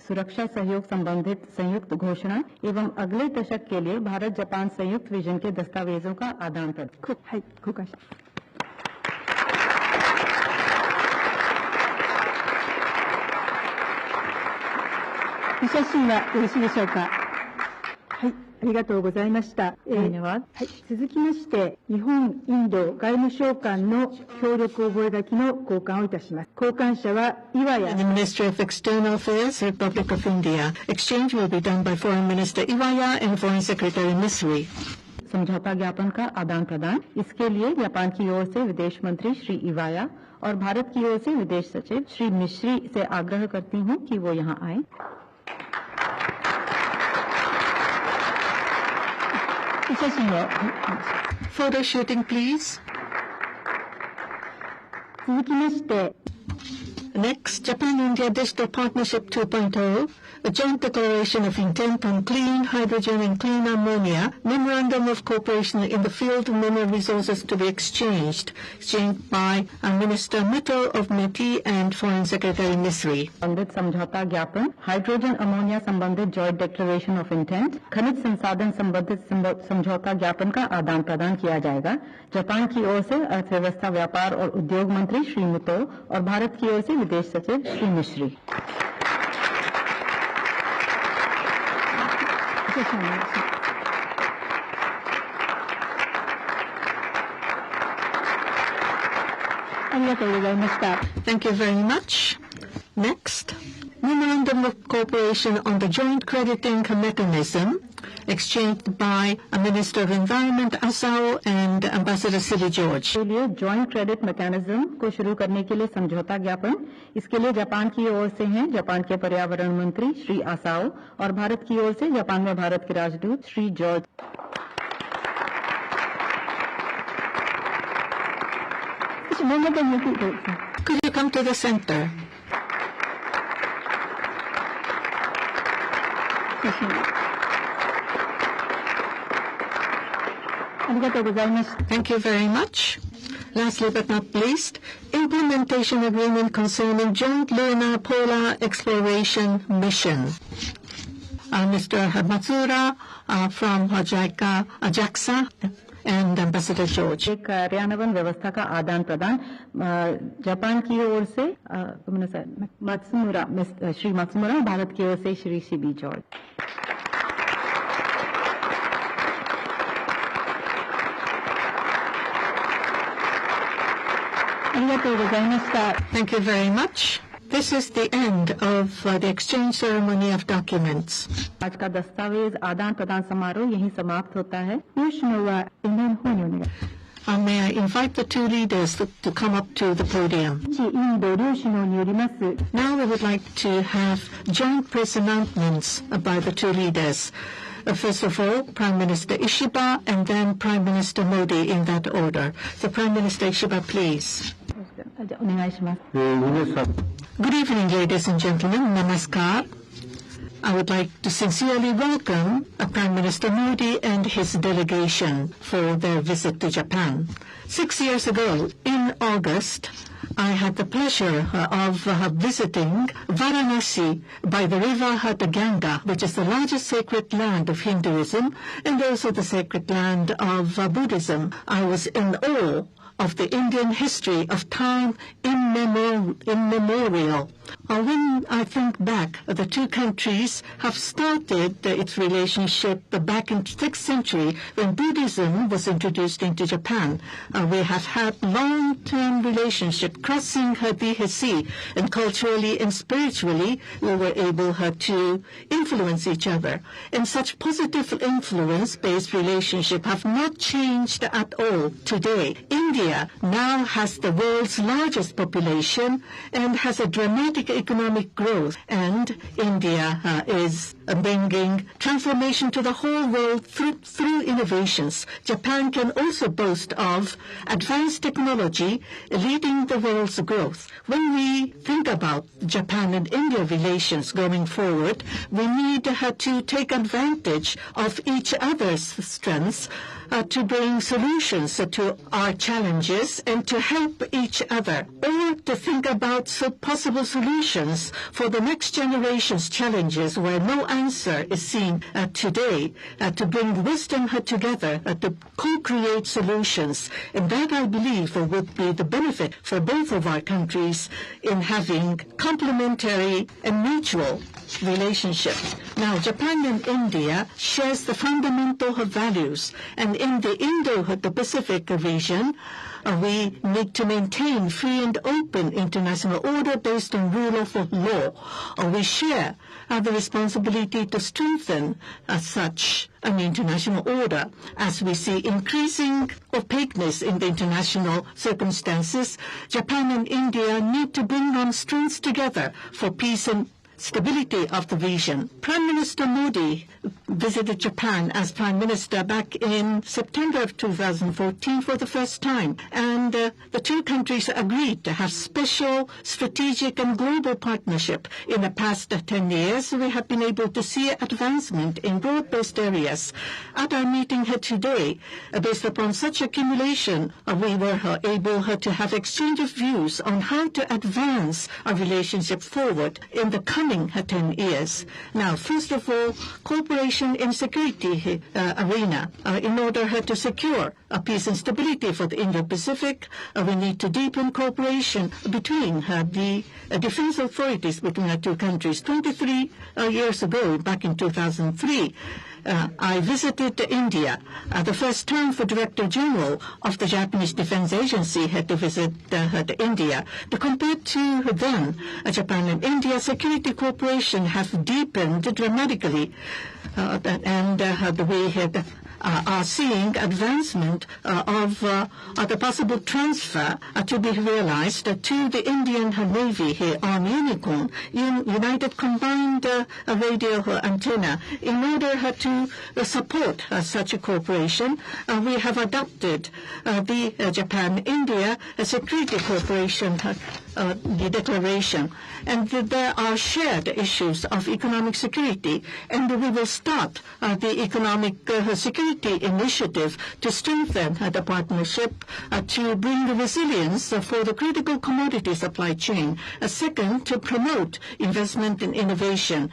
सुरक्षा सहयोग संबंधित संयुक्त घोषणा एवं अगले दशक के लिए भारत जापान संयुक्त विजन के दस्तावेजों का आदान प्रदान। お写真はよろしいでしょうか。はい、ありがとうございました。धन्यवाद। はい、続きまして、日本インド外務省間の協力覚書の交換をいたします。交換者は岩屋。The Ministry of External Affairs, Republic of India. Exchange will be done by Foreign Minister Iwaya and Foreign Secretary Misri. समझौता ज्ञापन का आदान प्रदान। इसके लिए जापान की ओर से विदेश मंत्री श्री इवाया और भारत की ओर से विदेश सचिव श्री मिश्री से आग्रह करती हूं कि वो यहां आए। Photo shooting, please. 続きまして、 Next, Japan-India Digital Partnership 2.0, a joint declaration of intent on clean hydrogen and clean ammonia, memorandum of cooperation in the field of mineral resources to be exchanged by Minister Metal of METI and Foreign Secretary Misri. संबंधित समझौता ज्ञापन, hydrogen ammonia संबंधित joint declaration of intent, खनिज संसाधन संबंधित समझौता ज्ञापन का आदान प्रदान किया जाएगा। जापान की ओर से अर्थव्यवस्था, व्यापार और उद्योग मंत्री श्री मुतो और भारत की ओर से विदेश सचिव श्री मिश्री। Thank you very much. Next, memorandum of cooperation on the joint crediting mechanism exchanged by Minister of Environment Asao and Ambassador Siri George. के लिए जॉइंट क्रेडिट मैकेनिज्म को शुरू करने के लिए समझौता ज्ञापन, इसके लिए जापान की ओर से हैं जापान के पर्यावरण मंत्री श्री आसाओ और भारत की ओर से जापान में भारत के राजदूत Shri George. Could you come to the center? Thank you very much. Lastly but not least, implementation agreement concerning joint lunar polar exploration mission. Mr. Matsura from JAXA and Ambassador George. एक कार्यान्वयन व्यवस्था का आदान प्रदान Japan की ओर से Shri Matsumura, Bharat की ओर से Shri CB George. Thank you very much. This is the end of the exchange ceremony of documents. आज का दस्तावेज आदान प्रदान समारोह यहीं समाप्त होता है। May I invite the two leaders to come up to the podium. Now we would like to have joint press announcements by the two leaders. First of all, Prime Minister Ishiba and then Prime Minister Modi in that order. So Prime Minister Ishiba, please. Good evening, ladies and gentlemen. Namaskar. I would like to sincerely welcome Prime Minister Modi and his delegation for their visit to Japan. 6 years ago, in August, I had the pleasure of visiting Varanasi by the river the Ganga, which is the largest sacred land of Hinduism and also the sacred land of Buddhism. I was in awe of the Indian history of time immemorial. When I think back, the two countries have started its relationship back in the 6th century when Buddhism was introduced into Japan. We have had long-term relationship crossing the sea, and culturally and spiritually we were able to influence each other. And such positive influence-based relationship have not changed at all today. India now has the world's largest population and has a dramatic economic growth, and India is bringing transformation to the whole world through innovations. Japan can also boast of advanced technology leading the world's growth. When we think about Japan and India relations going forward, we need to take advantage of each other's strengths to bring solutions to our challenges and to help each other, or to think about possible solutions for the next generation's challenges where no answer is seen today, to bring wisdom together, to co-create solutions. And that, I believe, would be the benefit for both of our countries in having complementary and mutual relationships. Now, Japan and India shares the fundamental values, and in the Indo-Pacific region, we need to maintain free and open international order based on rule of law. We share the responsibility to strengthen such an international order. As we see increasing opaqueness in the international circumstances, Japan and India need to bring on strengths together for peace and stability of the region. Prime Minister Modi visited Japan as Prime Minister back in September of 2014 for the first time, and the two countries agreed to have special strategic and global partnership. In the past 10 years, we have been able to see advancement in broad-based areas. At our meeting here today, based upon such accumulation, we were able to have exchange of views on how to advance our relationship forward in the coming 10 years. Now, first of all, cooperation in security arena. In order to secure peace and stability for the Indo-Pacific, we need to deepen cooperation between the defense authorities between the two countries. 23 years ago, back in 2003, I visited India, the first time for Director General of the Japanese Defense Agency had to visit India. Compared to then, Japan and India security cooperation have deepened dramatically, and we had are seeing advancement of the possible transfer to be realized to the Indian Navy on Unicorn, United Combined Radio Antenna. In order to support such a cooperation, we have adopted the Japan-India Security Cooperation the declaration, and there are shared issues of economic security, and we will start the economic security initiative to strengthen the partnership to bring the resilience for the critical commodity supply chain. Second, to promote investment in innovation.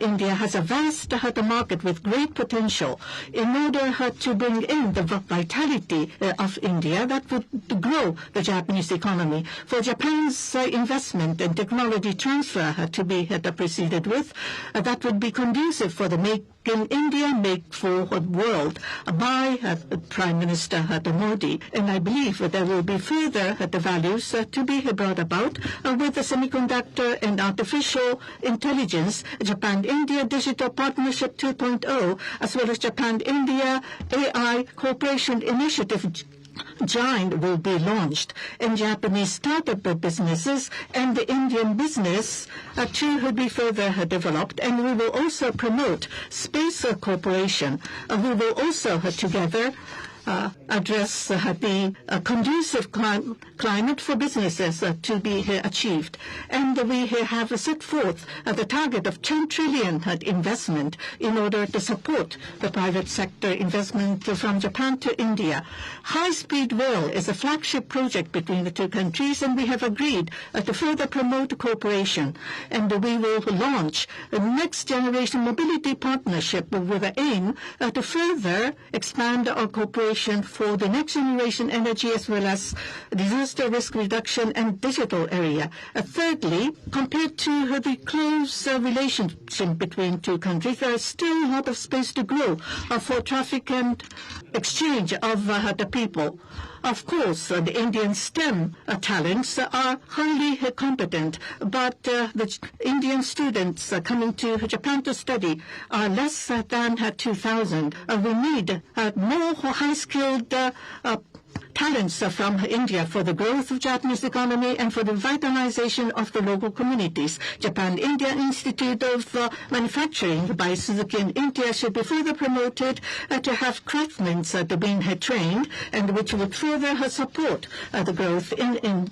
India has a vast market with great potential. In order to bring in the vitality of India, that would grow the Japanese economy. For Japan's investment and technology transfer to be proceeded with, that would be conducive for the Make in India, Make for the World by Prime Minister Modi. And I believe there will be further the values to be brought about with the semiconductor and artificial intelligence, Japan-India Digital Partnership 2.0, as well as Japan-India AI Cooperation Initiative Giant will be launched, and Japanese startup businesses and the Indian business too will be further developed, and we will also promote space cooperation. We will also together address the conducive climate for businesses to be achieved. And we have set forth the target of 10 trillion investment in order to support the private sector investment from Japan to India. High-speed rail is a flagship project between the two countries, and we have agreed to further promote cooperation. And we will launch a next-generation mobility partnership with the aim to further expand our cooperation for the next generation energy as well as disaster risk reduction and digital area. Thirdly, compared to the close relationship between two countries, there is still a lot of space to grow for traffic and exchange of the people. Of course, the Indian STEM talents are highly competent, but the Indian students coming to Japan to study are less than 2,000. We need more high-skilled talents from India for the growth of Japanese economy and for the vitalization of the local communities. Japan-India Institute of Manufacturing by Suzuki in India should be further promoted to have craftsmen to be trained, and which would further support the growth in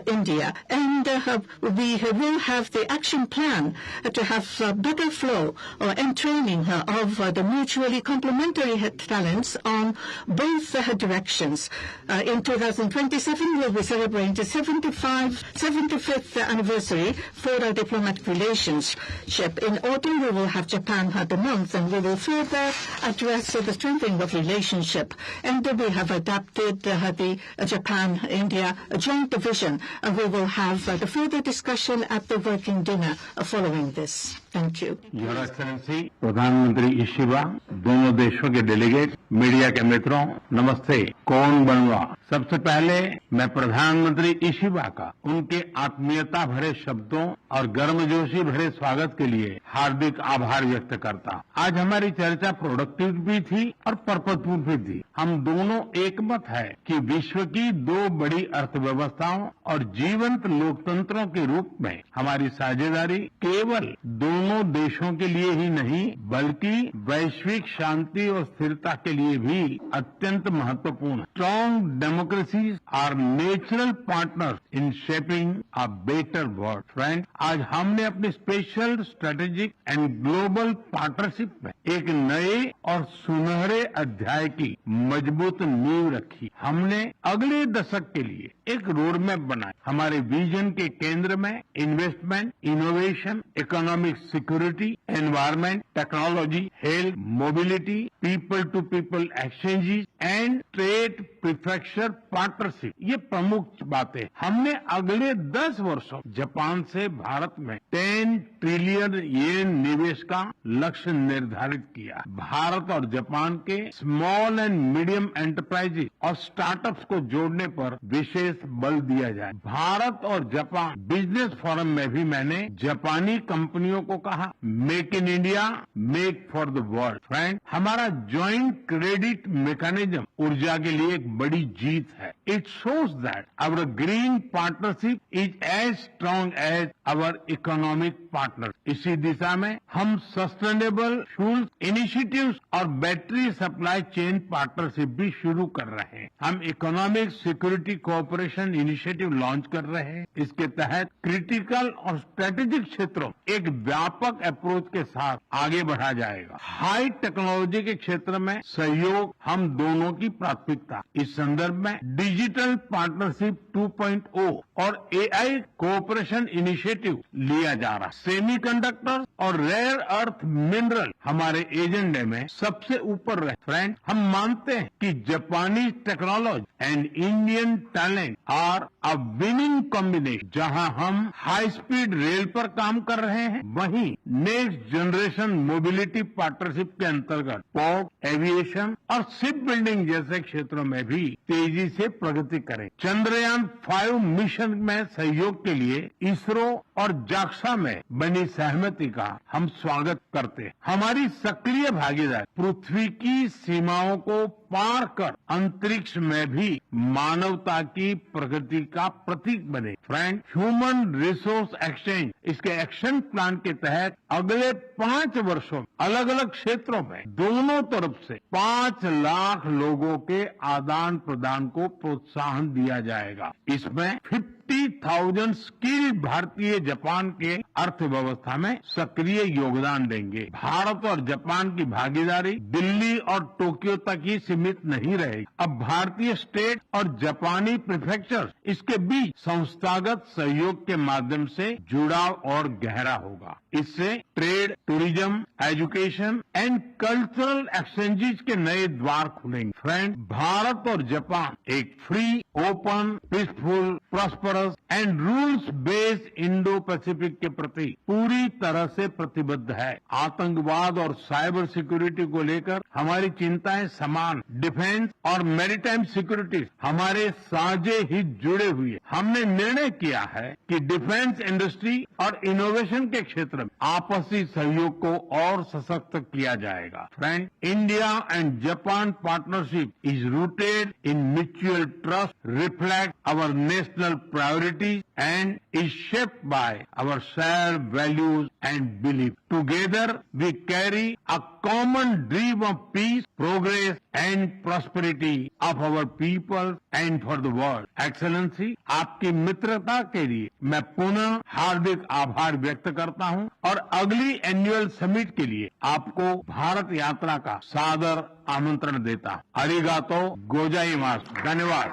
India. And And we will have the action plan to have better flow and training of the mutually complementary talents on both directions. In 2027, we'll be celebrating the 75th anniversary for our diplomatic relationship. In autumn, we will have Japan the month, and we will further address the strengthening of relationship. And we have adapted the Japan-India joint vision. We will have the further discussion at the working dinner following this. Thank you. Your Excellency, प्रधानमंत्री Ishiba, दोनों देशों के delegate, media के मित्रों, नमस्ते। कौन बनवा? सबसे पहले मैं प्रधानमंत्री इशिबा का उनके आत्मीयता भरे शब्दों और गर्मजोशी भरे स्वागत के लिए हार्दिक आभार व्यक्त करता। आज हमारी चर्चा प्रोडक्टिव भी थी और पर्पजफुल भी थी। हम दोनों एकमत है कि विश्व की दो बड़ी अर्थव्यवस्थाओं और जीवंत लोकतंत्रों के रूप में हमारी साझेदारी केवल दोनों देशों के लिए ही नहीं बल्कि वैश्विक शांति और स्थिरता के लिए भी अत्यंत महत्वपूर्ण है। Strong democracies are natural partners in shaping a better world. Friend, आज हमने अपनी special strategic and global partnership में एक नए और सुनहरे अध्याय की मजबूत नींव रखी। हमने अगले दशक के लिए एक रोड मैप बनाया। हमारे विजन के केंद्र में investment, innovation, economic security, environment, technology, health, mobility, people to people exchanges and trade prefecture partnership, ये प्रमुख बातें। हमने अगले 10 वर्षों जापान से भारत में 10 ट्रिलियन येन निवेश का लक्ष्य निर्धारित किया। भारत और जापान के स्मॉल एंड मीडियम एंटरप्राइजेस और स्टार्टअप्स को जोड़ने पर विशेष बल दिया जाए। भारत और जापान बिजनेस फोरम में भी मैंने जापानी कंपनियों को कहा, make in India, make for the world. Friend, हमारा ज्वाइंट क्रेडिट मैकेनिज्म ऊर्जा के लिए एक बड़ी जीत है। It shows that our green partnership is as strong as our economic partner. इसी दिशा में हम सस्टेनेबल फ्यूल इनिशिएटिव्स और बैटरी सप्लाई चेन पार्टनरशिप भी शुरू कर रहे हैं। हम economic security cooperation initiative launch कर रहे हैं। इसके तहत क्रिटिकल और स्ट्रेटेजिक क्षेत्रों एक व्यापक अप्रोच के साथ आगे बढ़ा जाएगा। हाई टेक्नोलॉजी के क्षेत्र में सहयोग हम दोनों की प्राथमिकता। इस संदर्भ में डिजिटल पार्टनरशिप 2.0 और एआई कोऑपरेशन इनिशिएटिव लिया जा रहा। सेमीकंडक्टर और रेयर अर्थ मिनरल हमारे एजेंडे में सबसे ऊपर रहे। फ्रेंड, हम मानते हैं कि जापानी technology and Indian talent are a winning combination. जहां हम हाई स्पीड रेल पर काम कर रहे हैं, वहीं नेक्स्ट जनरेशन मोबिलिटी पार्टनरशिप के अंतर्गत पोर्ट, एविएशन और शिप बिल्डिंग जैसे क्षेत्रों में भी तेजी से प्रगति करें। चंद्रयान 5 मिशन में सहयोग के लिए इसरो और जाक्सा में बनी सहमति का हम स्वागत करते हैं। हमारी सक्रिय भागीदारी पृथ्वी की सीमाओं को पार कर अंतरिक्ष में भी मानवता की प्रगति का प्रतीक बने। फ्रेंड, ह्यूमन रिसोर्स एक्सचेंज, इसके एक्शन प्लान के तहत अगले 5 वर्षों में अलग अलग क्षेत्रों में दोनों तरफ से 5 लाख लोगों के आदान प्रदान को प्रोत्साहन दिया जाएगा। इसमें 50,000 स्किल्ड भारतीय जापान के अर्थव्यवस्था में सक्रिय योगदान देंगे। भारत और जापान की भागीदारी दिल्ली और टोक्यो तक ही सीमित नहीं रहेगी। अब भारतीय स्टेट और जापानी प्रीफेक्चर इसके बीच संस्थागत सहयोग के माध्यम से जुड़ाव और गहरा होगा। इससे trade, tourism, education and cultural exchanges के नए द्वार खुलेंगे। फ्रेंड, भारत और जापान एक free, open, peaceful, prosperous and rules based Indo Pacific के प्रति पूरी तरह से प्रतिबद्ध है। आतंकवाद और साइबर सिक्योरिटी को लेकर हमारी चिंताएं समान। डिफेंस और मैरीटाइम सिक्योरिटी हमारे साझे हित जुड़े हुए। हमने निर्णय किया है कि डिफेंस इंडस्ट्री और इनोवेशन के क्षेत्र में आपसी सहयोग को और सशक्त किया जाएगा। Friend, India and Japan partnership is rooted in mutual trust, reflect our national priorities and is shaped by our shared values and beliefs. Together, we carry a common dream of peace, progress and prosperity of our people and for the world. Excellency, आपकी मित्रता के लिए मैं पुनः हार्दिक आभार व्यक्त करता हूं और अगली एनुअल समिट के लिए आपको भारत यात्रा का सादर आमंत्रण देता हूं. अरिगातो गोजाइमासु. धन्यवाद.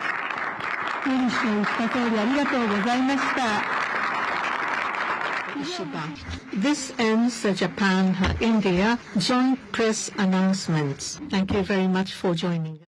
小西の言った通りありがとうございました。This ends the Japan-India joint press announcements. Thank you very much for joining us.